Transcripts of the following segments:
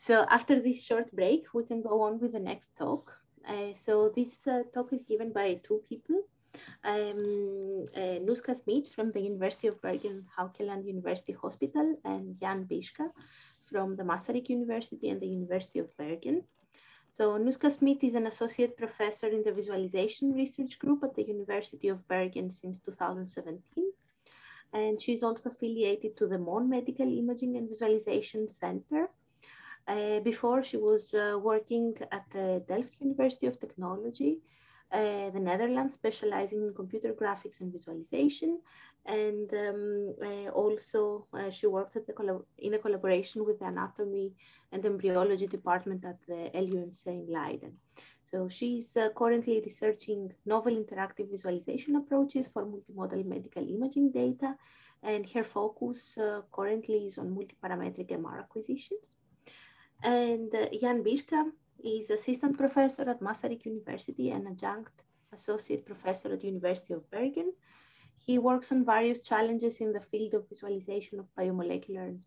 So after this short break, we can go on with the next talk. So this talk is given by two people. Nuska Smith from the University of Bergen Haukeland University Hospital and Jan Byska from the Masaryk University and the University of Bergen. So Nuska Smith is an associate professor in the visualization research group at the University of Bergen since 2017. And she's also affiliated to the Medical Imaging and Visualization Center. Before she was working at the Delft University of Technology, the Netherlands, specializing in computer graphics and visualization. And also she worked at in a collaboration with the anatomy and embryology department at the LUMC in Leiden. So she's currently researching novel interactive visualization approaches for multimodal medical imaging data. And her focus currently is on multiparametric MR acquisitions. And Jan Byska is assistant professor at Masaryk University and adjunct associate professor at the University of Bergen. He works on various challenges in the field of visualization of biomolecular and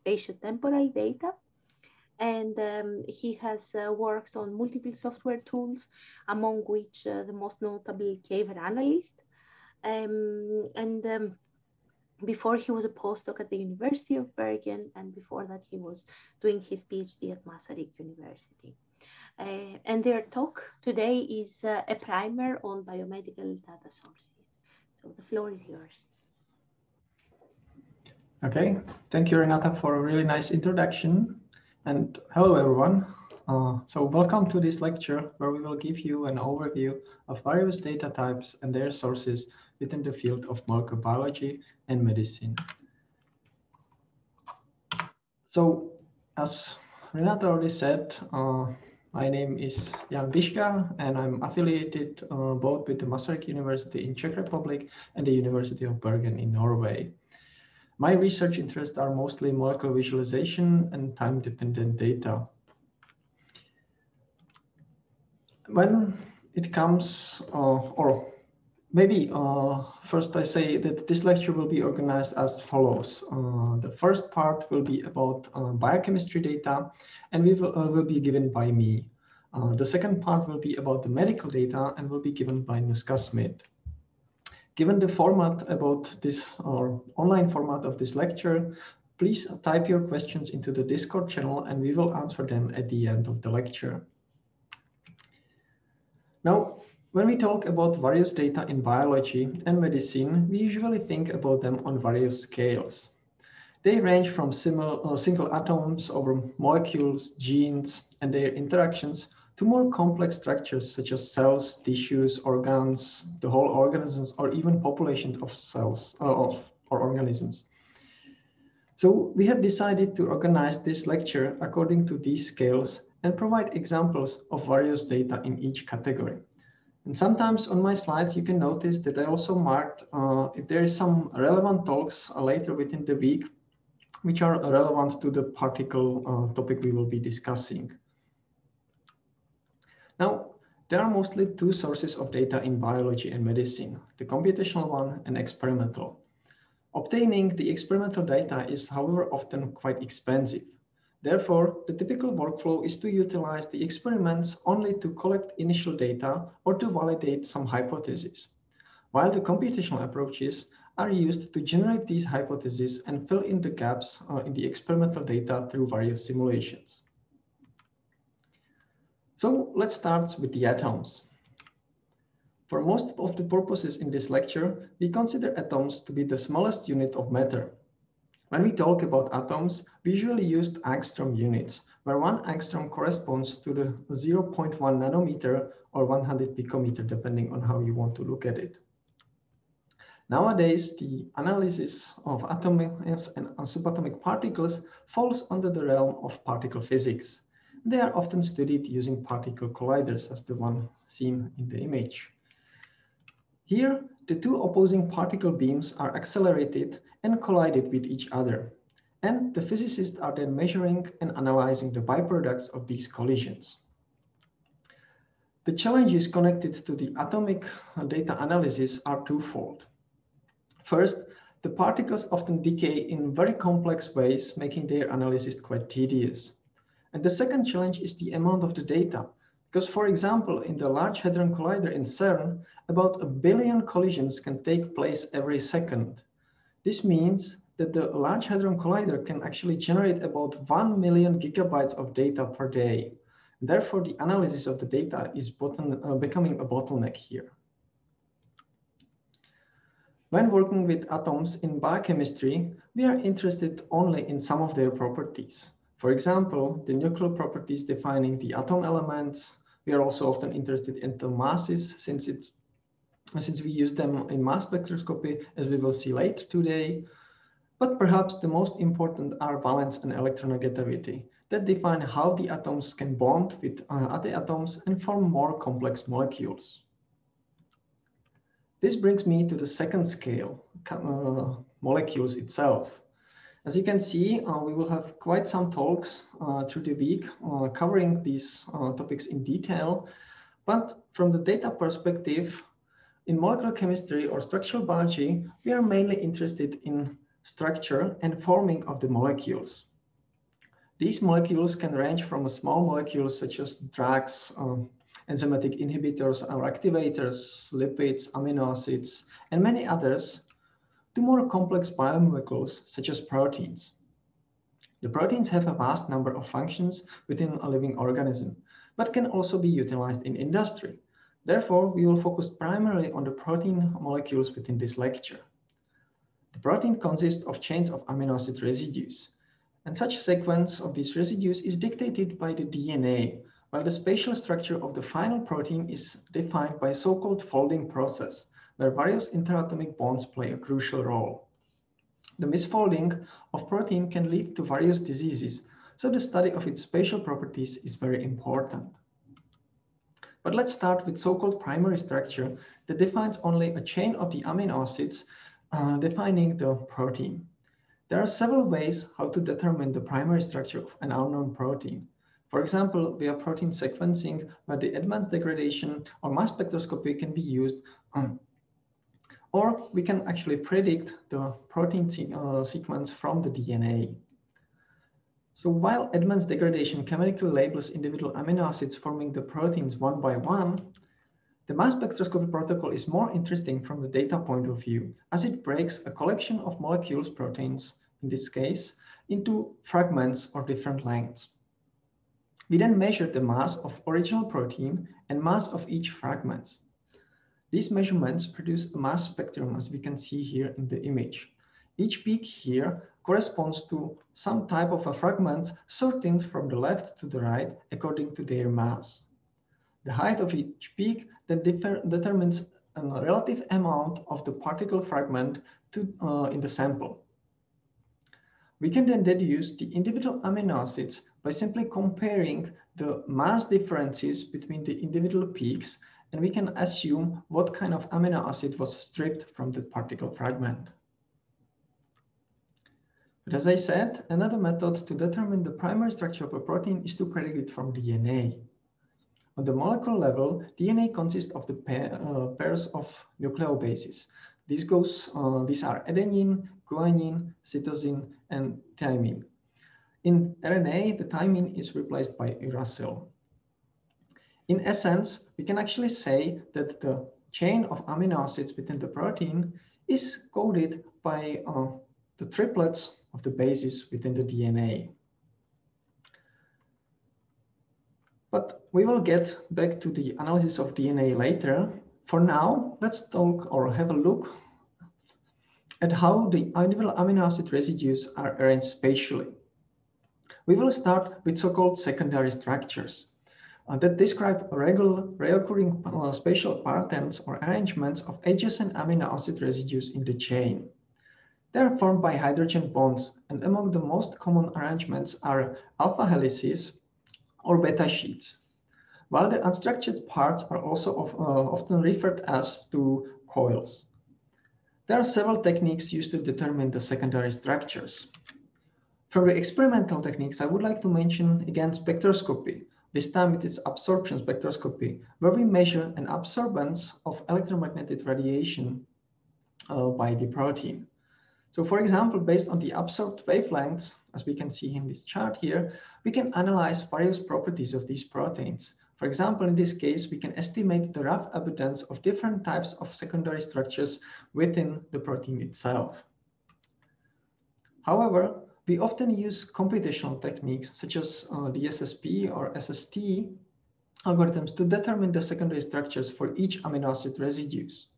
spatiotemporal data. And he has worked on multiple software tools, among which the most notable Caver Analyst. Before he was a postdoc at the University of Bergen, and before that he was doing his PhD at Masaryk University. And their talk today is a primer on biomedical data sources. So the floor is yours. Okay, thank you, Renata, for a really nice introduction. And hello, everyone. So welcome to this lecture, where we will give you an overview of various data types and their sources within the field of molecular biology and medicine. So, as Renata already said, my name is Jan Byska, and I'm affiliated both with the Masaryk University in Czech Republic and the University of Bergen in Norway. My research interests are mostly molecular visualization and time-dependent data. When it comes, first I say that this lecture will be organized as follows. The first part will be about biochemistry data, and will be given by me. The second part will be about the medical data and will be given by Nuska Smith. Given the format about this, or online format of this lecture, please type your questions into the Discord channel and we will answer them at the end of the lecture. Now, when we talk about various data in biology and medicine, we usually think about them on various scales. They range from single atoms over molecules, genes, and their interactions to more complex structures such as cells, tissues, organs, the whole organisms, or even populations of cells or organisms. So we have decided to organize this lecture according to these scales and provide examples of various data in each category. And sometimes on my slides, you can notice that I also marked if there is some relevant talks later within the week, which are relevant to the particular topic we will be discussing. Now, there are mostly two sources of data in biology and medicine, the computational one and experimental. Obtaining the experimental data is, however, often quite expensive. Therefore, the typical workflow is to utilize the experiments only to collect initial data or to validate some hypotheses, while the computational approaches are used to generate these hypotheses and fill in the gaps in the experimental data through various simulations. So let's start with the atoms. For most of the purposes in this lecture, we consider atoms to be the smallest unit of matter. When we talk about atoms, we usually use angstrom units, where 1 angstrom corresponds to the 0.1 nanometer or 100 picometer, depending on how you want to look at it. Nowadays, the analysis of atomic and subatomic particles falls under the realm of particle physics. They are often studied using particle colliders, as the one seen in the image. Here, the two opposing particle beams are accelerated and collided with each other, and the physicists are then measuring and analyzing the byproducts of these collisions. The challenges connected to the atomic data analysis are twofold. First, the particles often decay in very complex ways, making their analysis quite tedious. And the second challenge is the amount of the data. Because, for example, in the Large Hadron Collider in CERN, about 1 billion collisions can take place every second. This means that the Large Hadron Collider can actually generate about 1 million gigabytes of data per day. Therefore, the analysis of the data is becoming a bottleneck here. When working with atoms in biochemistry, we are interested only in some of their properties. For example, the nuclear properties defining the atom elements. We are also often interested in the masses since we use them in mass spectroscopy, as we will see later today. But perhaps the most important are valence and electronegativity that define how the atoms can bond with other atoms and form more complex molecules. This brings me to the second scale, molecules itself. As you can see, we will have quite some talks through the week covering these topics in detail. But from the data perspective, in molecular chemistry or structural biology, we are mainly interested in structure and forming of the molecules. These molecules can range from small molecules such as drugs, enzymatic inhibitors or activators, lipids, amino acids, and many others, to more complex biomolecules such as proteins. The proteins have a vast number of functions within a living organism, but can also be utilized in industry. Therefore, we will focus primarily on the protein molecules within this lecture. The protein consists of chains of amino acid residues, and such sequence of these residues is dictated by the DNA, while the spatial structure of the final protein is defined by a so-called folding process, where various interatomic bonds play a crucial role. The misfolding of protein can lead to various diseases, so the study of its spatial properties is very important. But let's start with so-called primary structure that defines only a chain of the amino acids defining the protein. There are several ways how to determine the primary structure of an unknown protein. For example, via protein sequencing, where the advanced degradation or mass spectroscopy can be used, or we can actually predict the protein sequence from the DNA. So while advanced degradation chemically labels individual amino acids forming the proteins one by one, the mass spectroscopy protocol is more interesting from the data point of view, as it breaks a collection of molecules, proteins, in this case, into fragments or different lengths. We then measure the mass of original protein and mass of each fragment. These measurements produce a mass spectrum, as we can see here in the image. Each peak here corresponds to some type of a fragment sorting from the left to the right according to their mass. The height of each peak then determines a relative amount of the particle fragment in the sample. We can then deduce the individual amino acids by simply comparing the mass differences between the individual peaks, and we can assume what kind of amino acid was stripped from the particle fragment. But as I said, another method to determine the primary structure of a protein is to predict it from DNA. On the molecular level, DNA consists of the pairs of nucleobases. These are adenine, guanine, cytosine, and thymine. In RNA, the thymine is replaced by uracil. In essence, we can actually say that the chain of amino acids within the protein is coded by the triplets of the bases within the DNA. But we will get back to the analysis of DNA later. For now, let's talk or have a look at how the individual amino acid residues are arranged spatially. We will start with so-called secondary structures that describe recurring spatial patterns or arrangements of adjacent amino acid residues in the chain. They are formed by hydrogen bonds, and among the most common arrangements are alpha helices or beta sheets, while the unstructured parts are also often referred as to coils. There are several techniques used to determine the secondary structures. From the experimental techniques, I would like to mention again spectroscopy. This time it is absorption spectroscopy, where we measure an absorbance of electromagnetic radiation by the protein. So for example, based on the absorbed wavelengths, as we can see in this chart here, we can analyze various properties of these proteins. For example, in this case, we can estimate the rough abundance of different types of secondary structures within the protein itself. However, we often use computational techniques such as DSSP or SST algorithms to determine the secondary structures for each amino acid residues.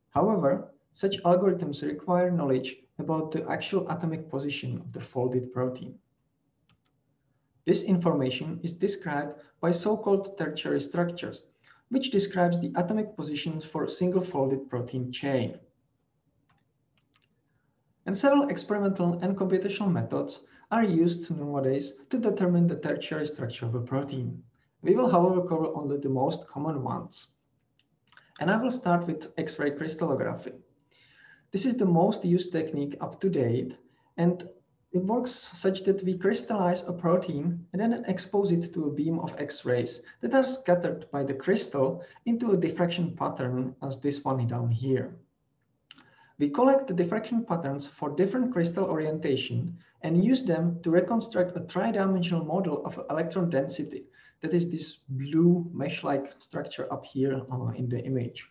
However, such algorithms require knowledge about the actual atomic position of the folded protein. This information is described by so-called tertiary structures, which describes the atomic positions for a single folded protein chain. And several experimental and computational methods are used nowadays to determine the tertiary structure of a protein. We will, however, cover only the most common ones. And I will start with X-ray crystallography. This is the most used technique up to date, and it works such that we crystallize a protein and then expose it to a beam of X-rays that are scattered by the crystal into a diffraction pattern as this one down here. We collect the diffraction patterns for different crystal orientation and use them to reconstruct a three-dimensional model of electron density. That is this blue mesh-like structure up here in the image.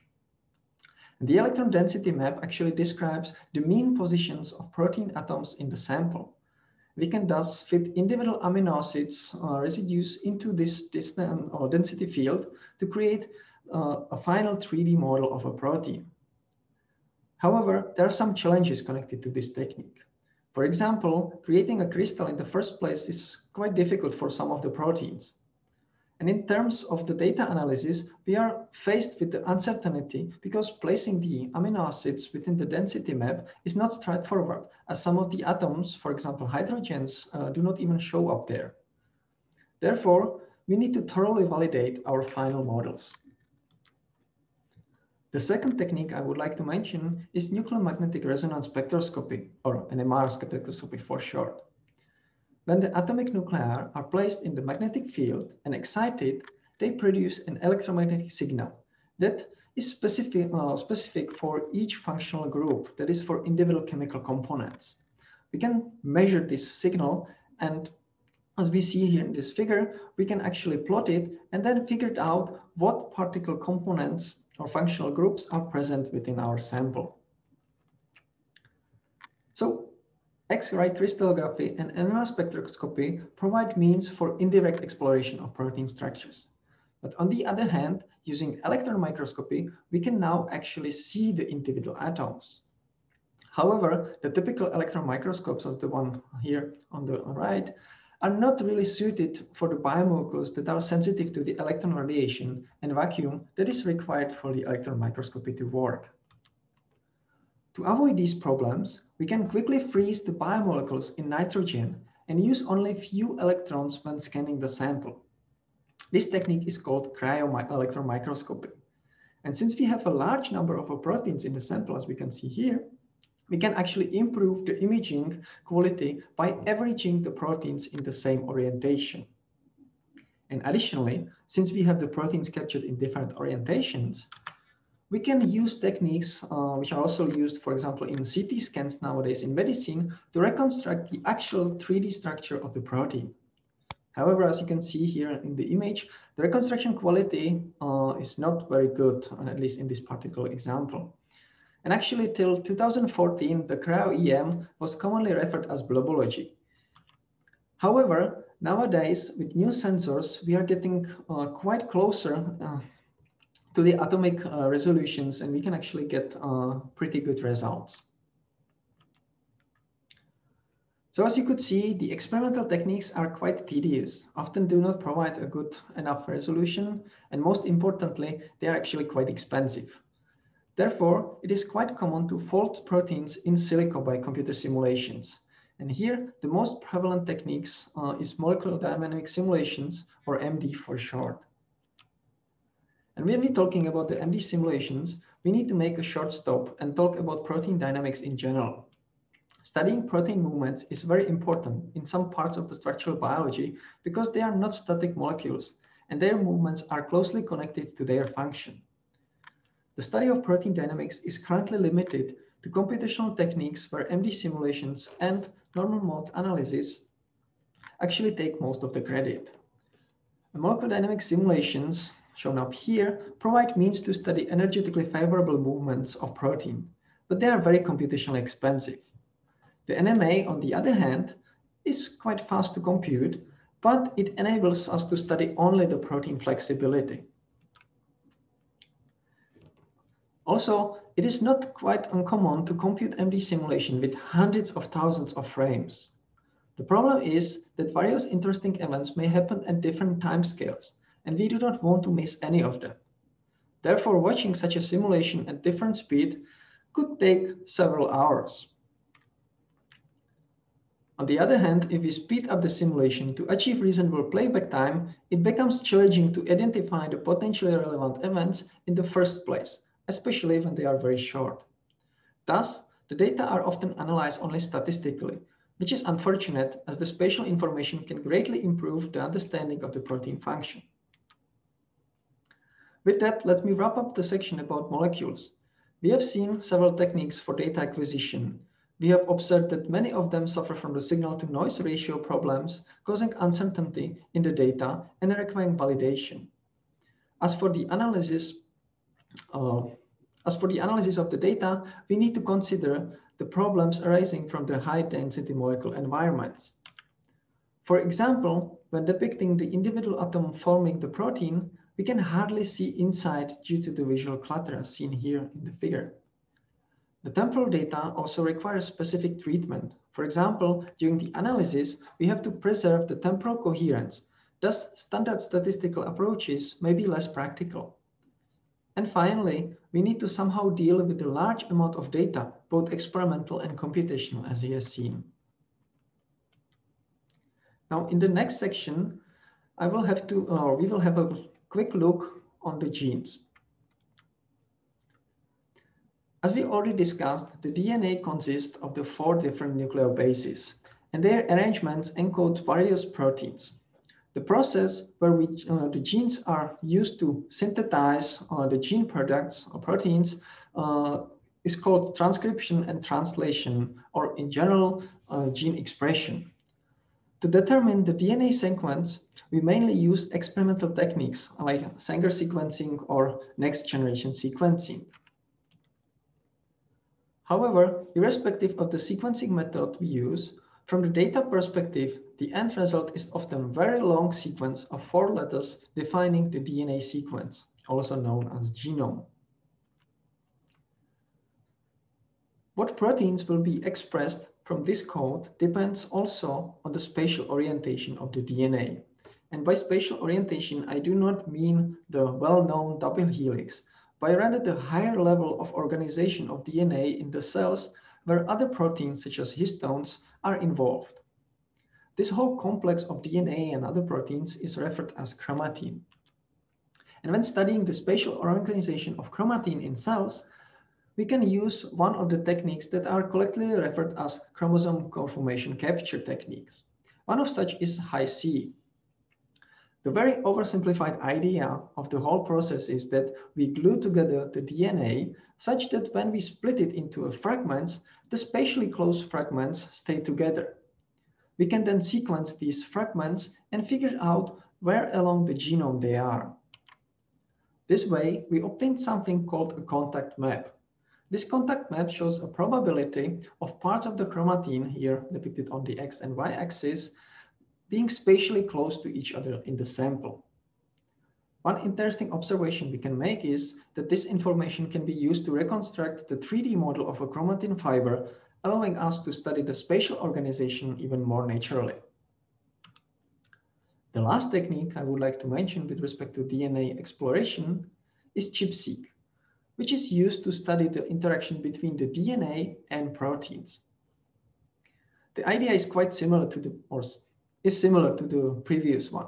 And the electron density map actually describes the mean positions of protein atoms in the sample. We can thus fit individual amino acids residues into this density field to create a final 3D model of a protein. However, there are some challenges connected to this technique. For example, creating a crystal in the first place is quite difficult for some of the proteins. And in terms of the data analysis, we are faced with the uncertainty because placing the amino acids within the density map is not straightforward, as some of the atoms, for example, hydrogens, do not even show up there. Therefore, we need to thoroughly validate our final models. The second technique I would like to mention is nuclear magnetic resonance spectroscopy, or NMR spectroscopy for short. When the atomic nuclei are placed in the magnetic field and excited, they produce an electromagnetic signal that is specific for each functional group, that is for individual chemical components. We can measure this signal, and as we see here in this figure, we can actually plot it and then figure out what particle components or functional groups are present within our sample. So, X-ray crystallography and NMR spectroscopy provide means for indirect exploration of protein structures. But on the other hand, using electron microscopy, we can now actually see the individual atoms. However, the typical electron microscopes, as the one here on the right, are not really suited for the biomolecules that are sensitive to the electron radiation and vacuum that is required for the electron microscopy to work. To avoid these problems, we can quickly freeze the biomolecules in nitrogen and use only few electrons when scanning the sample. This technique is called cryo-electron microscopy. And since we have a large number of proteins in the sample, as we can see here, we can actually improve the imaging quality by averaging the proteins in the same orientation. And additionally, since we have the proteins captured in different orientations, we can use techniques which are also used, for example, in CT scans nowadays in medicine to reconstruct the actual 3D structure of the protein. However, as you can see here in the image, the reconstruction quality is not very good, at least in this particular example. And actually, till 2014, the cryo-EM was commonly referred as blobology. However, nowadays, with new sensors, we are getting quite closer to the atomic resolutions, and we can actually get pretty good results. So as you could see, the experimental techniques are quite tedious, often do not provide a good enough resolution, and most importantly, they are actually quite expensive. Therefore, it is quite common to fold proteins in silico by computer simulations. And here, the most prevalent techniques is molecular dynamic simulations, or MD for short. And when we're talking about the MD simulations, we need to make a short stop and talk about protein dynamics in general. Studying protein movements is very important in some parts of the structural biology because they are not static molecules and their movements are closely connected to their function. The study of protein dynamics is currently limited The computational techniques where MD simulations and normal mode analysis actually take most of the credit. The molecular dynamic simulations, shown up here, provide means to study energetically favorable movements of protein, but they are very computationally expensive. The NMA, on the other hand, is quite fast to compute, but it enables us to study only the protein flexibility. Also, it is not quite uncommon to compute MD simulation with hundreds of thousands of frames. The problem is that various interesting events may happen at different timescales, and we do not want to miss any of them. Therefore, watching such a simulation at different speed could take several hours. On the other hand, if we speed up the simulation to achieve reasonable playback time, it becomes challenging to identify the potentially relevant events in the first place, especially when they are very short. Thus, the data are often analyzed only statistically, which is unfortunate as the spatial information can greatly improve the understanding of the protein function. With that, let me wrap up the section about molecules. We have seen several techniques for data acquisition. We have observed that many of them suffer from the signal-to-noise ratio problems, causing uncertainty in the data and requiring validation. As for the analysis of the data, we need to consider the problems arising from the high-density molecular environments. For example, when depicting the individual atom forming the protein, we can hardly see inside due to the visual clutter as seen here in the figure. The temporal data also requires specific treatment. For example, during the analysis, we have to preserve the temporal coherence. Thus, standard statistical approaches may be less practical. And finally, we need to somehow deal with the large amount of data, both experimental and computational, as we have seen. Now, in the next section, we will have a quick look on the genes. As we already discussed, the DNA consists of the 4 different nucleobases, and their arrangements encode various proteins. The process where the genes are used to synthesize the gene products or proteins is called transcription and translation, or in general, gene expression. To determine the DNA sequence, we mainly use experimental techniques like Sanger sequencing or next-generation sequencing. However, irrespective of the sequencing method we use, from the data perspective, the end result is often a very long sequence of 4 letters defining the DNA sequence, also known as genome. What proteins will be expressed from this code depends also on the spatial orientation of the DNA. And by spatial orientation, I do not mean the well-known double helix, but rather the higher level of organization of DNA in the cells where other proteins such as histones are involved. This whole complex of DNA and other proteins is referred as chromatin. And when studying the spatial organization of chromatin in cells, we can use one of the techniques that are collectively referred as chromosome conformation capture techniques. One of such is Hi-C. The very oversimplified idea of the whole process is that we glue together the DNA such that when we split it into fragments, the spatially close fragments stay together. We can then sequence these fragments and figure out where along the genome they are. This way, we obtain something called a contact map. This contact map shows a probability of parts of the chromatin, here depicted on the X and Y axis, being spatially close to each other in the sample. One interesting observation we can make is that this information can be used to reconstruct the 3D model of a chromatin fiber, allowing us to study the spatial organization even more naturally. The last technique I would like to mention with respect to DNA exploration is ChIP-seq, which is used to study the interaction between the DNA and proteins. The idea is quite similar to the previous one.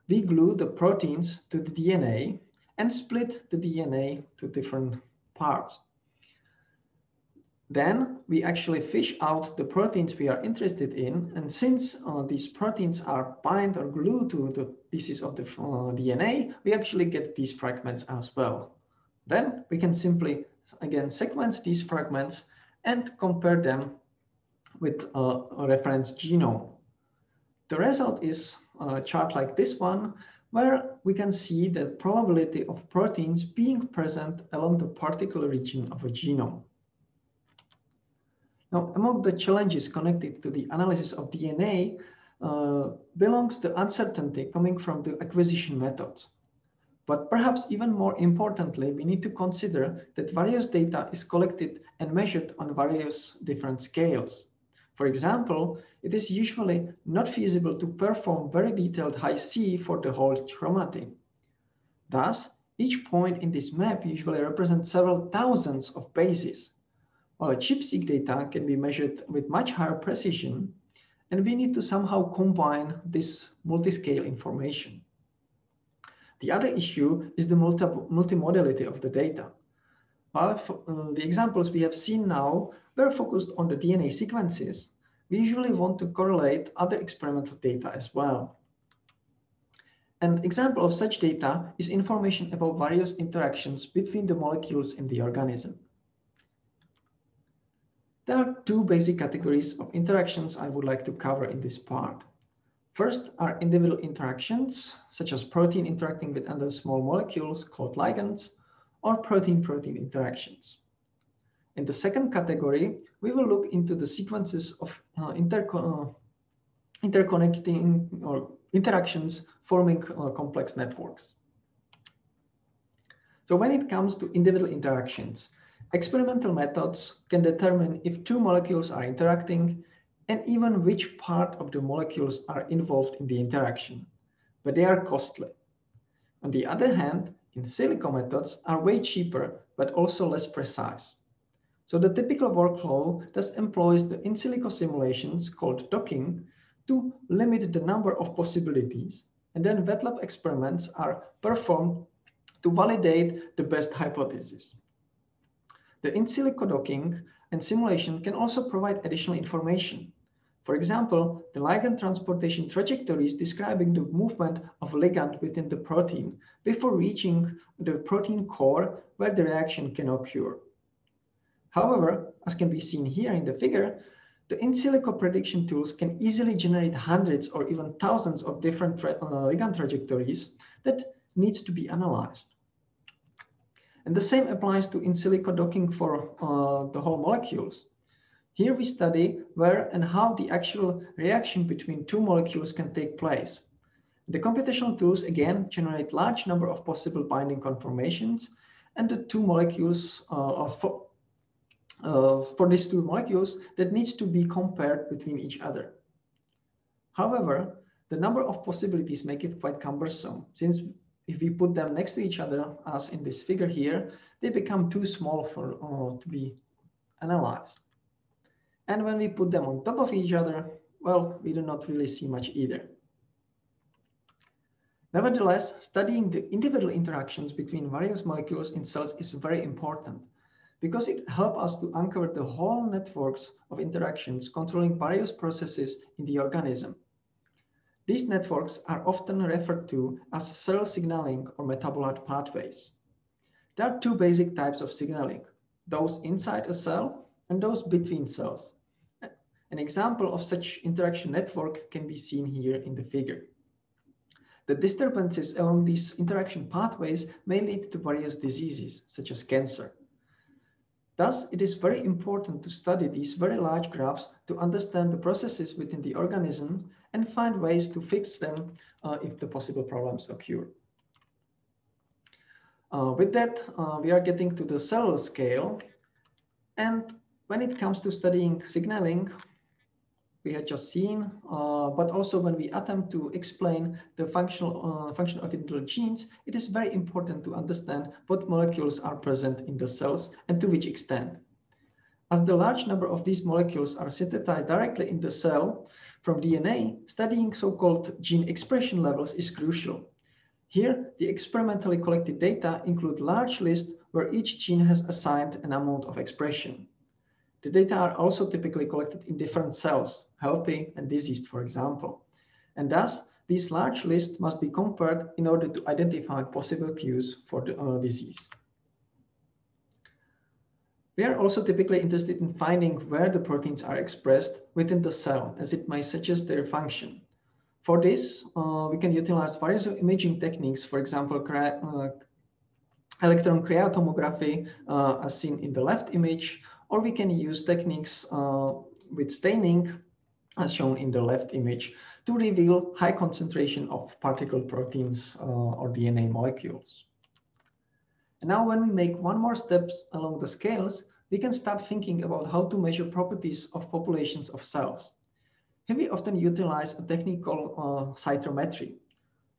We glue the proteins to the DNA and split the DNA to different parts. Then we actually fish out the proteins we are interested in, and since these proteins are bind or glued to the pieces of the DNA, we actually get these fragments as well. Then we can simply, again, sequence these fragments and compare them with a reference genome. The result is a chart like this one, where we can see the probability of proteins being present along the particular region of a genome. Now, among the challenges connected to the analysis of DNA belongs the uncertainty coming from the acquisition methods. But perhaps even more importantly, we need to consider that various data is collected and measured on various different scales. For example, it is usually not feasible to perform very detailed Hi-C for the whole chromatin. Thus, each point in this map usually represents several thousands of bases, while ChIP-seq data can be measured with much higher precision, and we need to somehow combine this multi-scale information. The other issue is the multimodality of the data. While the examples we have seen now were focused on the DNA sequences, we usually want to correlate other experimental data as well. An example of such data is information about various interactions between the molecules in the organism. There are two basic categories of interactions I would like to cover in this part. First are individual interactions, such as protein interacting with other small molecules called ligands, or protein-protein interactions. In the second category, we will look into the sequences of interconnecting or interactions forming complex networks. So when it comes to individual interactions, experimental methods can determine if two molecules are interacting and even which part of the molecules are involved in the interaction, but they are costly. On the other hand, in silico methods are way cheaper, but also less precise. So the typical workflow thus employs the in silico simulations called docking to limit the number of possibilities, and then wet lab experiments are performed to validate the best hypothesis. The in silico docking and simulation can also provide additional information. For example, the ligand transportation trajectories describing the movement of ligand within the protein before reaching the protein core where the reaction can occur. However, as can be seen here in the figure, the in silico prediction tools can easily generate hundreds or even thousands of different ligand trajectories that needs to be analyzed. And the same applies to in silico docking for the whole molecules. Here we study where and how the actual reaction between two molecules can take place. The computational tools again generate large number of possible binding conformations, and the two molecules for these two molecules that needs to be compared between each other. However, the number of possibilities make it quite cumbersome, since if we put them next to each other, as in this figure here, they become too small for to be analyzed. And when we put them on top of each other, well, we do not really see much either. Nevertheless, studying the individual interactions between various molecules in cells is very important, because it helps us to uncover the whole networks of interactions controlling various processes in the organism. These networks are often referred to as cell signaling or metabolite pathways. There are two basic types of signaling, those inside a cell and those between cells. An example of such interaction network can be seen here in the figure. The disturbances along these interaction pathways may lead to various diseases, such as cancer. Thus, it is very important to study these very large graphs to understand the processes within the organism and find ways to fix them if the possible problems occur. With that, we are getting to the cellular scale. And when it comes to studying signaling, we had just seen, but also when we attempt to explain the function of individual genes, it is very important to understand what molecules are present in the cells and to which extent. As the large number of these molecules are synthesized directly in the cell from DNA, studying so-called gene expression levels is crucial. Here, the experimentally collected data include large lists where each gene has assigned an amount of expression. The data are also typically collected in different cells, healthy and diseased, for example. And thus, these large lists must be compared in order to identify possible cues for the disease. We are also typically interested in finding where the proteins are expressed within the cell, as it might suggest their function. For this, we can utilize various imaging techniques, for example, electron cryotomography, as seen in the left image, or we can use techniques with staining, as shown in the left image, to reveal high concentration of particle proteins or DNA molecules. And now when we make one more step along the scales, we can start thinking about how to measure properties of populations of cells. Here we often utilize a technique called cytometry.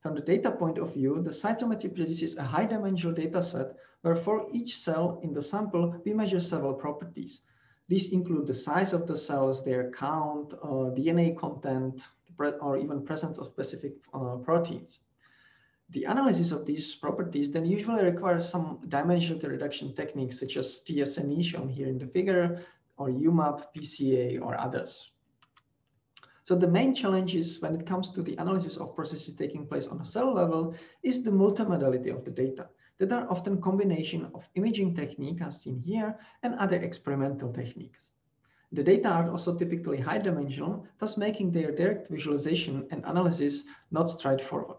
From the data point of view, the cytometry produces a high-dimensional data set where for each cell in the sample, we measure several properties. These include the size of the cells, their count, DNA content, or even presence of specific proteins. The analysis of these properties then usually requires some dimensional reduction techniques such as TSNE shown here in the figure, or UMAP, PCA, or others. So the main challenge is when it comes to the analysis of processes taking place on a cell level is the multimodality of the data that are often combination of imaging technique as seen here and other experimental techniques. The data are also typically high dimensional, thus making their direct visualization and analysis not straightforward.